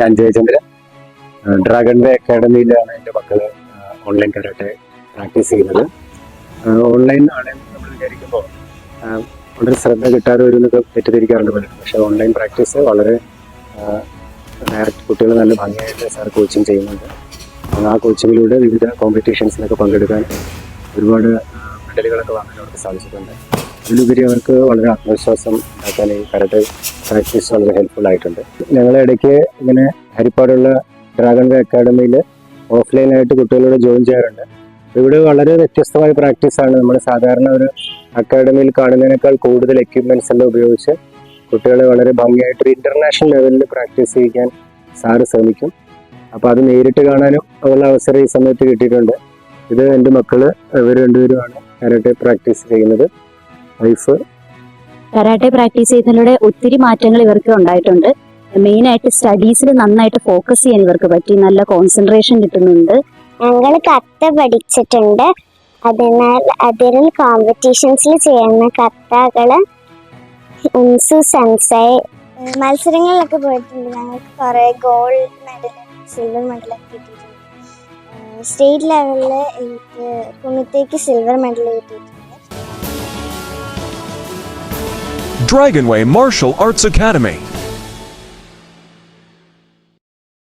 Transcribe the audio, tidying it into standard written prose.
ഞാൻ ജയചന്ദ്രൻ, ഡ്രാഗൺ വേ അക്കാഡമിയിലാണ് എൻ്റെ മക്കള് ഓൺലൈൻ കരാട്ടെ പ്രാക്ടീസ് ചെയ്യുന്നത്. ഓൺലൈൻ ആണെങ്കിൽ നമ്മൾ വിചാരിക്കുമ്പോൾ വളരെ ശ്രദ്ധ കിട്ടാതെ വരുന്നത് തെറ്റിദ്ധരിക്കാറുണ്ട് പലരും. പക്ഷേ ഓൺലൈൻ പ്രാക്ടീസ് വളരെ ഡയറക്റ്റ് കുട്ടികൾ നല്ല ഭംഗിയായിട്ട് സാർ കോച്ചിങ് ചെയ്യുന്നുണ്ട്. ആ കോച്ചിങ്ങിലൂടെ വിവിധ കോമ്പറ്റീഷൻസിലൊക്കെ പങ്കെടുക്കാൻ ഒരുപാട് മെഡലുകളൊക്കെ വാങ്ങാൻ അവർക്ക് സാധിച്ചിട്ടുണ്ട്. അതിലുപരി അവർക്ക് വളരെ ആത്മവിശ്വാസം ഉണ്ടാക്കാൻ ഈ കരാട്ടെ പ്രാക്ടീസ് വളരെ ഹെൽപ്ഫുൾ ആയിട്ടുണ്ട്. ഞങ്ങൾ ഇടയ്ക്ക് ഇങ്ങനെ ഹരിപ്പാടുള്ള ഡ്രാഗൺ വേ അക്കാഡമിയിൽ ഓഫ്ലൈനായിട്ട് കുട്ടികളോട് ജോയിൻ ചെയ്യാറുണ്ട്. ഇവിടെ വളരെ വ്യത്യസ്തമായ പ്രാക്ടീസാണ്. നമ്മൾ സാധാരണ ഒരു അക്കാഡമിയിൽ കാണുന്നതിനേക്കാൾ കൂടുതൽ എക്യുപ്മെൻറ്റ്സ് എല്ലാം ഉപയോഗിച്ച് കുട്ടികളെ വളരെ ഭംഗിയായിട്ട് ഇൻ്റർനാഷണൽ ലെവലിൽ പ്രാക്ടീസ് ചെയ്യിക്കാൻ സാറ് ശ്രമിക്കും. അപ്പോൾ അത് നേരിട്ട് കാണാനും ഉള്ള അവസരം ഈ സമയത്ത് കിട്ടിയിട്ടുണ്ട്. ഇത് എൻ്റെ മക്കള് ഇവർ രണ്ടുപേരുമാണ് കരാട്ടെ പ്രാക്ടീസ് ചെയ്യുന്നത്. വൈഫ് കരാട്ടെ പ്രാക്ടീസ് ചെയ്യുന്നതിലൂടെ ഒത്തിരി മാറ്റങ്ങൾ ഇവർക്ക് ഉണ്ടായിട്ടുണ്ട്. മെയിനായിട്ട് സ്റ്റഡീസിൽ നന്നായിട്ട് ഫോക്കസ് ചെയ്യാൻ ഇവർക്ക് പറ്റി, നല്ല കോൺസെൻട്രേഷൻ കിട്ടുന്നുണ്ട്. ഞങ്ങൾ കത്ത പഠിച്ചിട്ടുണ്ട്. അതിൽ കോമ്പറ്റീഷൻസിൽ ചെയ്യുന്ന കത്തകള് ഉൻസു സെൻസൈ മത്സരങ്ങളിലൊക്കെ പോയിട്ടുണ്ട്. ഞങ്ങൾക്ക് കുറേ ഗോൾഡ് മെഡൽ, സിൽവർ മെഡലൊക്കെ കിട്ടിയിട്ടുണ്ട്. സ്റ്റേറ്റ് ലെവലിൽ എനിക്ക് കുമിത്തേക്ക് സിൽവർ മെഡൽ കിട്ടിയിട്ടുണ്ട്. Dragon Way Martial Arts Academy.